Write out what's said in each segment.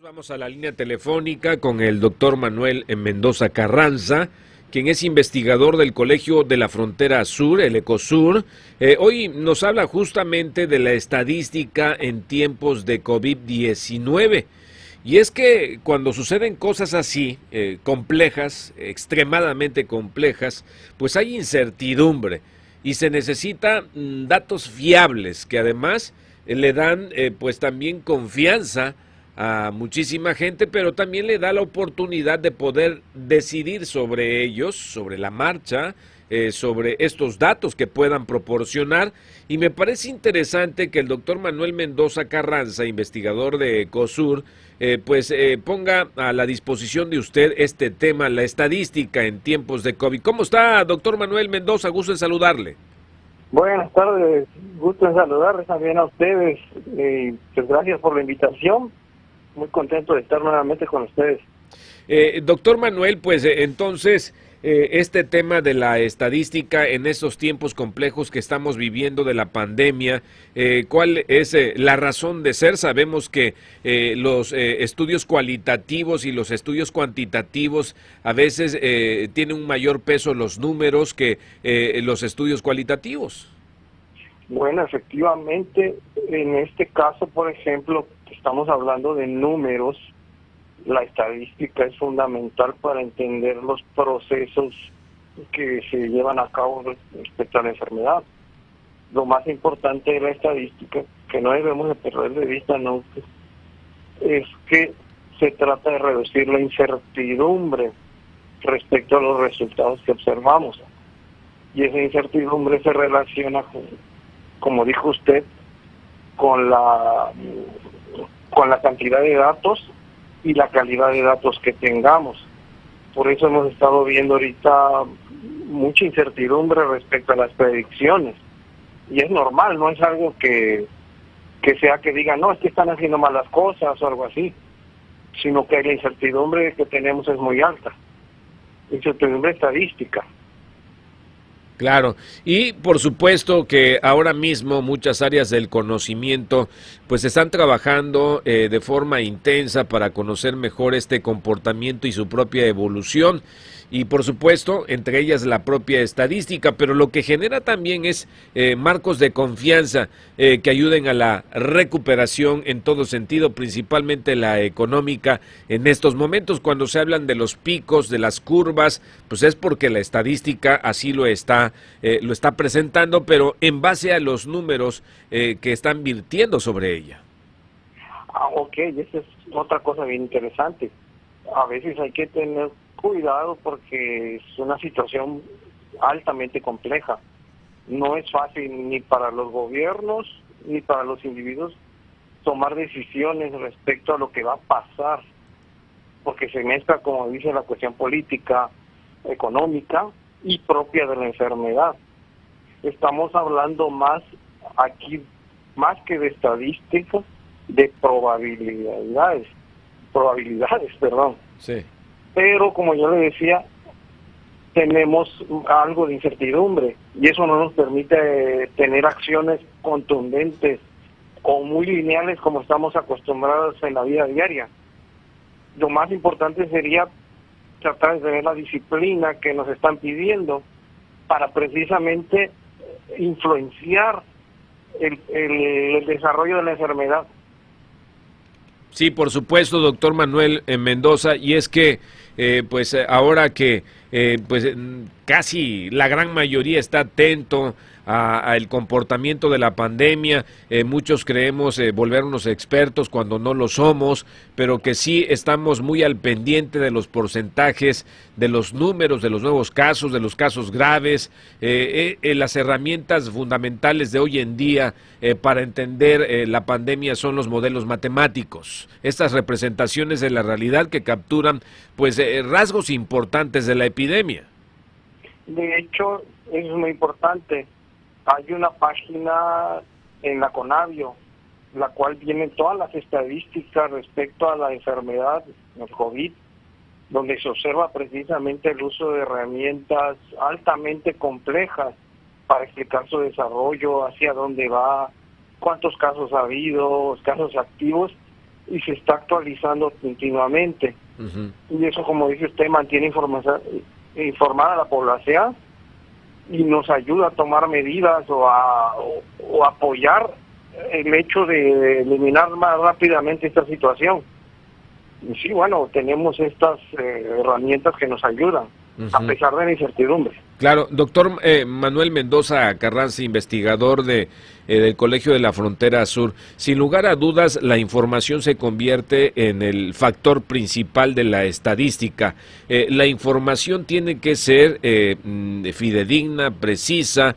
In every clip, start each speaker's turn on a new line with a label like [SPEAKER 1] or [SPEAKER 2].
[SPEAKER 1] Vamos a la línea telefónica con el doctor Manuel Mendoza Carranza, quien es investigador del Colegio de la Frontera Sur, el ECOSUR. Hoy nos habla justamente de la estadística en tiempos de COVID-19. Y es que cuando suceden cosas así, complejas, extremadamente complejas, pues hay incertidumbre y se necesitan datos fiables que además le dan pues también confianza a muchísima gente, pero también le da la oportunidad de poder decidir sobre ellos, sobre la marcha, sobre estos datos que puedan proporcionar. Y me parece interesante que el doctor Manuel Mendoza Carranza, investigador de ECOSUR, ponga a la disposición de usted este tema, la estadística en tiempos de COVID. ¿Cómo está, doctor Manuel Mendoza? Gusto en saludarle.
[SPEAKER 2] Buenas tardes, gusto en saludarles también a ustedes. Pues gracias por la invitación. Muy contento de estar nuevamente con ustedes.
[SPEAKER 1] Doctor Manuel, entonces este tema de la estadística en estos tiempos complejos que estamos viviendo de la pandemia, ¿cuál es la razón de ser? Sabemos que los estudios cualitativos y los estudios cuantitativos a veces tienen un mayor peso los números que los estudios cualitativos.
[SPEAKER 2] Bueno, efectivamente, en este caso, por ejemplo, estamos hablando de números. La estadística es fundamental para entender los procesos que se llevan a cabo respecto a la enfermedad. Lo más importante de la estadística, que no debemos de perder de vista nunca, es que se trata de reducir la incertidumbre respecto a los resultados que observamos. Y esa incertidumbre se relaciona con, como dijo usted, con la cantidad de datos y la calidad de datos que tengamos. Por eso hemos estado viendo ahorita mucha incertidumbre respecto a las predicciones. Y es normal, no es algo que sea que digan, no, es que están haciendo malas cosas o algo así, sino que la incertidumbre que tenemos es muy alta. Incertidumbre estadística.
[SPEAKER 1] Claro, y por supuesto que ahora mismo muchas áreas del conocimiento pues están trabajando de forma intensa para conocer mejor este comportamiento y su propia evolución, y por supuesto entre ellas la propia estadística, pero lo que genera también es marcos de confianza que ayuden a la recuperación en todo sentido, principalmente la económica. En estos momentos, cuando se hablan de los picos, de las curvas, pues es porque la estadística así lo está presentando, pero en base a los números que están virtiendo sobre ella.
[SPEAKER 2] Ok, esa es otra cosa bien interesante. A veces hay que tener cuidado porque es una situación altamente compleja. No es fácil ni para los gobiernos ni para los individuos tomar decisiones respecto a lo que va a pasar, porque se mezcla, como dice, la cuestión política, económica y propia de la enfermedad. Estamos hablando más aquí, más que de estadísticas, de probabilidades, perdón.
[SPEAKER 1] Sí.
[SPEAKER 2] Pero como yo le decía, tenemos algo de incertidumbre y eso no nos permite tener acciones contundentes o muy lineales como estamos acostumbrados en la vida diaria. Lo más importante sería tratar de tener la disciplina que nos están pidiendo para precisamente influenciar el desarrollo de la enfermedad.
[SPEAKER 1] Sí, por supuesto, doctor Manuel Mendoza, y es que ahora que casi la gran mayoría está atento al comportamiento de la pandemia, muchos creemos volvernos expertos cuando no lo somos, pero que sí estamos muy al pendiente de los porcentajes, de los números, de los nuevos casos, de los casos graves, las herramientas fundamentales de hoy en día para entender la pandemia son los modelos matemáticos, estas representaciones de la realidad que capturan rasgos importantes de la epidemia.
[SPEAKER 2] De hecho, eso es muy importante. Hay una página en la Conavio, la cual vienen todas las estadísticas respecto a la enfermedad, el COVID, donde se observa precisamente el uso de herramientas altamente complejas para explicar su desarrollo, hacia dónde va, cuántos casos ha habido, casos activos, y se está actualizando continuamente. Y eso, como dice usted, mantiene informada a la población y nos ayuda a tomar medidas o apoyar el hecho de eliminar más rápidamente esta situación. Y sí, bueno, tenemos estas herramientas que nos ayudan, a pesar de la incertidumbre.
[SPEAKER 1] Claro, doctor Manuel Mendoza Carranza, investigador del Colegio de la Frontera Sur. Sin lugar a dudas, la información se convierte en el factor principal de la estadística. La información tiene que ser fidedigna, precisa,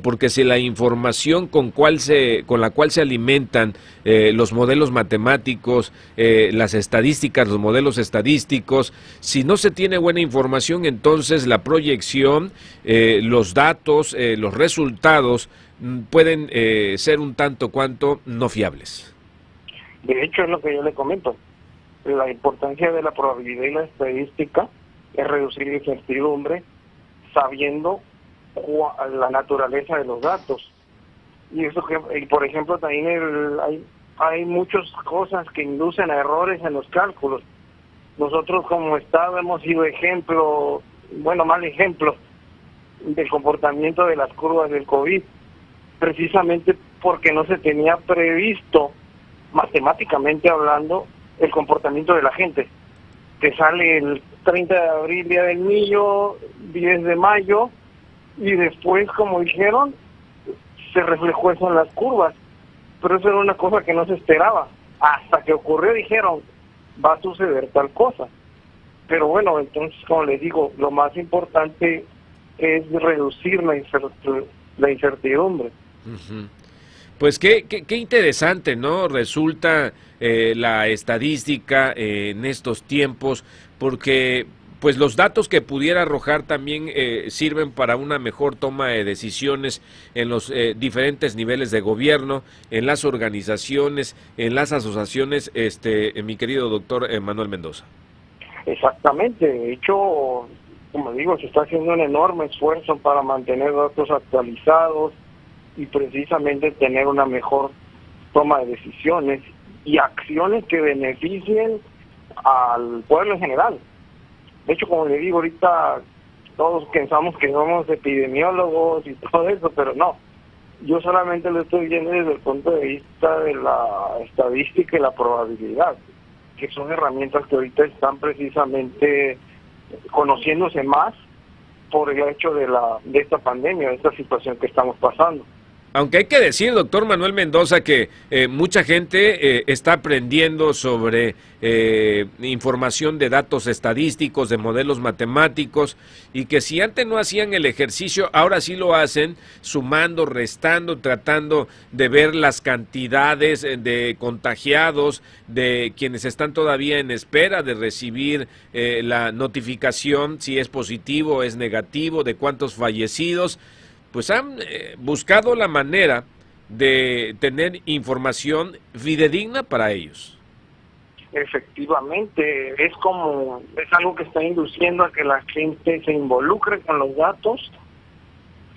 [SPEAKER 1] porque si la información con la cual se alimentan los modelos matemáticos, las estadísticas, los modelos estadísticos, si no se tiene buena información, entonces la proyección, los datos, los resultados pueden ser un tanto cuanto no fiables.
[SPEAKER 2] De hecho, es lo que yo le comento. La importancia de la probabilidad y la estadística es reducir la incertidumbre sabiendo la naturaleza de los datos. Y eso y por ejemplo, también hay muchas cosas que inducen a errores en los cálculos. Nosotros como Estado hemos sido mal ejemplo del comportamiento de las curvas del COVID, precisamente porque no se tenía previsto, matemáticamente hablando, el comportamiento de la gente. Te sale el 30 de abril, Día del Niño, 10 de mayo, y después, como dijeron, se reflejó eso en las curvas. Pero eso era una cosa que no se esperaba. Hasta que ocurrió, dijeron, va a suceder tal cosa. Pero bueno, entonces, como les digo, lo más importante es reducir la incertidumbre.
[SPEAKER 1] Pues qué interesante, ¿no? Resulta la estadística en estos tiempos, porque pues los datos que pudiera arrojar también sirven para una mejor toma de decisiones en los diferentes niveles de gobierno, en las organizaciones, en las asociaciones, mi querido doctor Manuel Mendoza.
[SPEAKER 2] Exactamente, de hecho, como digo, se está haciendo un enorme esfuerzo para mantener datos actualizados y precisamente tener una mejor toma de decisiones y acciones que beneficien al pueblo en general. De hecho, como le digo, ahorita todos pensamos que somos epidemiólogos y todo eso, pero no. Yo solamente lo estoy viendo desde el punto de vista de la estadística y la probabilidad, que son herramientas que ahorita están precisamente conociéndose más por el hecho de esta pandemia, de esta situación que estamos pasando.
[SPEAKER 1] Aunque hay que decir, doctor Manuel Mendoza, que mucha gente está aprendiendo sobre información de datos estadísticos, de modelos matemáticos, y que si antes no hacían el ejercicio, ahora sí lo hacen, sumando, restando, tratando de ver las cantidades de contagiados, de quienes están todavía en espera de recibir la notificación, si es positivo o es negativo, de cuántos fallecidos. Pues han buscado la manera de tener información fidedigna para ellos.
[SPEAKER 2] Efectivamente, es algo que está induciendo a que la gente se involucre con los datos,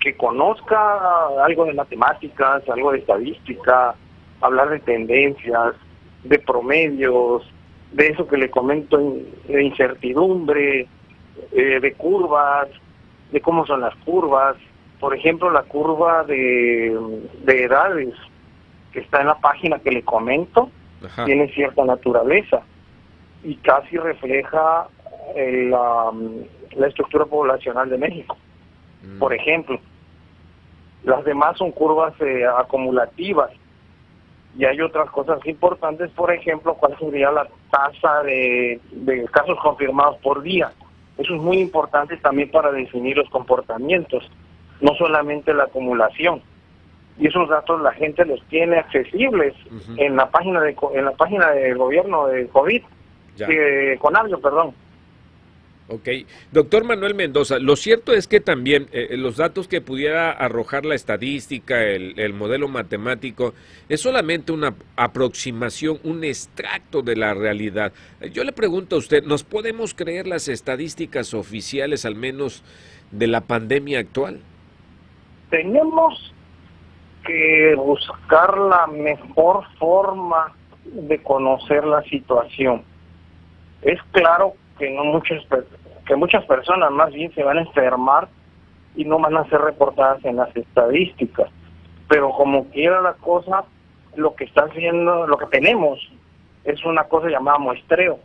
[SPEAKER 2] que conozca algo de matemáticas, algo de estadística, hablar de tendencias, de promedios, de eso que le comento, de incertidumbre, de curvas, de cómo son las curvas. Por ejemplo, la curva de edades que está en la página que le comento, ajá, tiene cierta naturaleza y casi refleja la estructura poblacional de México. Por ejemplo, las demás son curvas acumulativas y hay otras cosas importantes, por ejemplo, cuál sería la tasa de casos confirmados por día. Eso es muy importante también para definir los comportamientos, no solamente la acumulación. Y esos datos la gente los tiene accesibles en la página del gobierno de COVID, Conavio, perdón.
[SPEAKER 1] Ok. Doctor Manuel Mendoza, lo cierto es que también los datos que pudiera arrojar la estadística, el modelo matemático, es solamente una aproximación, un extracto de la realidad. Yo le pregunto a usted, ¿nos podemos creer las estadísticas oficiales, al menos de la pandemia actual?
[SPEAKER 2] Tenemos que buscar la mejor forma de conocer la situación. Es claro que muchas personas más bien se van a enfermar y no van a ser reportadas en las estadísticas, pero como quiera la cosa, lo que tenemos es una cosa llamada muestreo,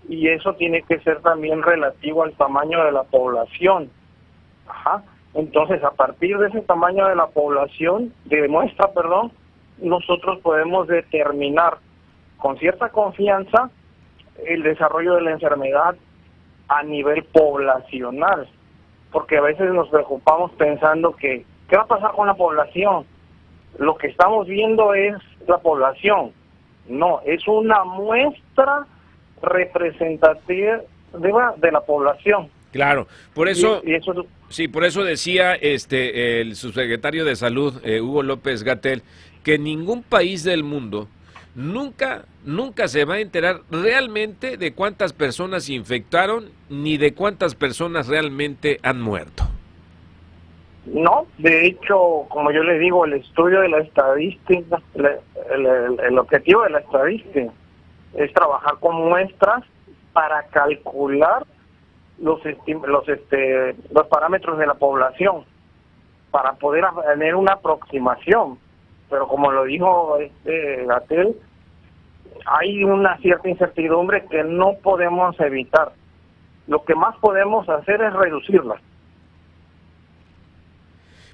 [SPEAKER 2] y eso tiene que ser también relativo al tamaño de la población. Entonces, a partir de ese tamaño de la población, de muestra, nosotros podemos determinar con cierta confianza el desarrollo de la enfermedad a nivel poblacional, porque a veces nos preocupamos pensando que ¿qué va a pasar con la población? Lo que estamos viendo es la población. No, es una muestra representativa de la población.
[SPEAKER 1] Claro, por eso,
[SPEAKER 2] y eso...
[SPEAKER 1] sí, por eso decía el subsecretario de Salud, Hugo López-Gatell, que ningún país del mundo nunca se va a enterar realmente de cuántas personas se infectaron ni de cuántas personas realmente han muerto.
[SPEAKER 2] No, de hecho, como yo le digo, el estudio de la estadística, el objetivo de la estadística es trabajar con muestras para calcular los parámetros de la población, para poder tener una aproximación. Pero como lo dijo Gatell, hay una cierta incertidumbre que no podemos evitar. Lo que más podemos hacer es reducirla.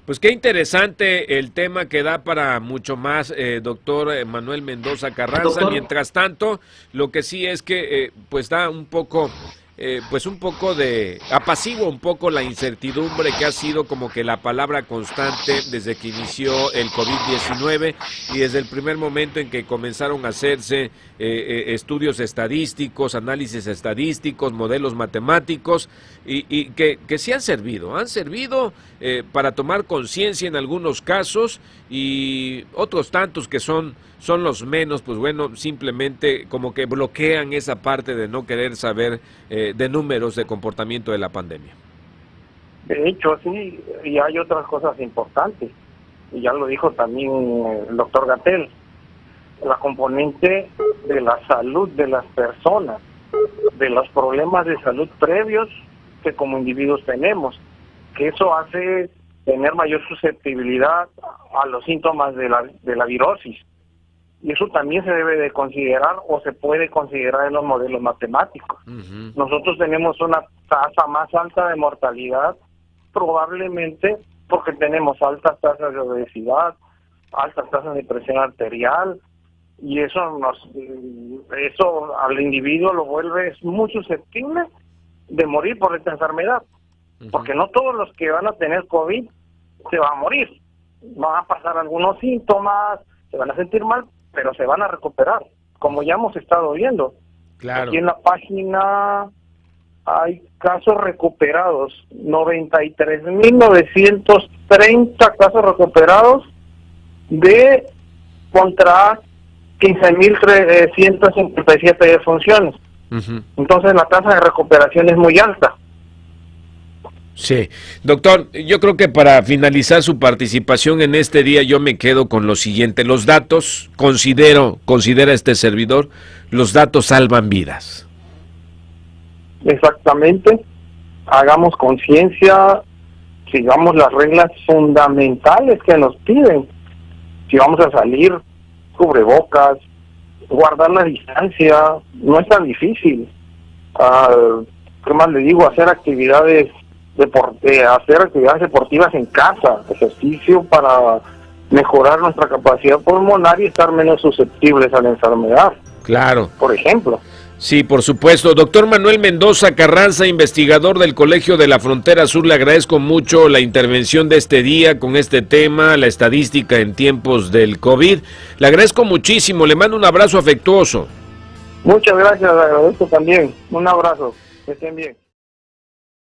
[SPEAKER 1] Pues qué interesante el tema que da para mucho más, doctor Manuel Mendoza Carranza. Doctor. Mientras tanto, lo que sí es que pues da un poco de apacigua un poco la incertidumbre que ha sido como que la palabra constante desde que inició el COVID-19 y desde el primer momento en que comenzaron a hacerse estudios estadísticos, análisis estadísticos, modelos matemáticos y que sí han servido para tomar conciencia en algunos casos y otros tantos que son los menos, pues bueno, simplemente como que bloquean esa parte de no querer saber de números de comportamiento de la pandemia.
[SPEAKER 2] De hecho, sí, y hay otras cosas importantes, y ya lo dijo también el doctor Gatell, la componente de la salud de las personas, de los problemas de salud previos que como individuos tenemos, que eso hace tener mayor susceptibilidad a los síntomas de la virosis. Y eso también se debe de considerar o se puede considerar en los modelos matemáticos. Nosotros tenemos una tasa más alta de mortalidad, probablemente porque tenemos altas tasas de obesidad, altas tasas de presión arterial, y eso al individuo lo vuelve muy susceptible de morir por esta enfermedad. Porque no todos los que van a tener COVID se van a morir. Van a pasar algunos síntomas, se van a sentir mal, pero se van a recuperar, como ya hemos estado viendo.
[SPEAKER 1] Claro.
[SPEAKER 2] Aquí en la página hay casos recuperados, 93.930 casos recuperados contra 15.357 defunciones. Entonces la tasa de recuperación es muy alta.
[SPEAKER 1] Sí, doctor, yo creo que para finalizar su participación en este día yo me quedo con lo siguiente, los datos, considera este servidor, los datos salvan vidas.
[SPEAKER 2] Exactamente, hagamos conciencia, sigamos las reglas fundamentales que nos piden, si vamos a salir, cubrebocas, guardar la distancia, no es tan difícil, ¿qué más le digo? Hacer actividades deportivas en casa, ejercicio para mejorar nuestra capacidad pulmonar y estar menos susceptibles a la enfermedad.
[SPEAKER 1] Claro.
[SPEAKER 2] Por ejemplo.
[SPEAKER 1] Sí, por supuesto. Doctor Manuel Mendoza Carranza, investigador del Colegio de la Frontera Sur, le agradezco mucho la intervención de este día con este tema, la estadística en tiempos del COVID. Le agradezco muchísimo, le mando un abrazo afectuoso.
[SPEAKER 2] Muchas gracias, le agradezco también. Un abrazo, que estén bien.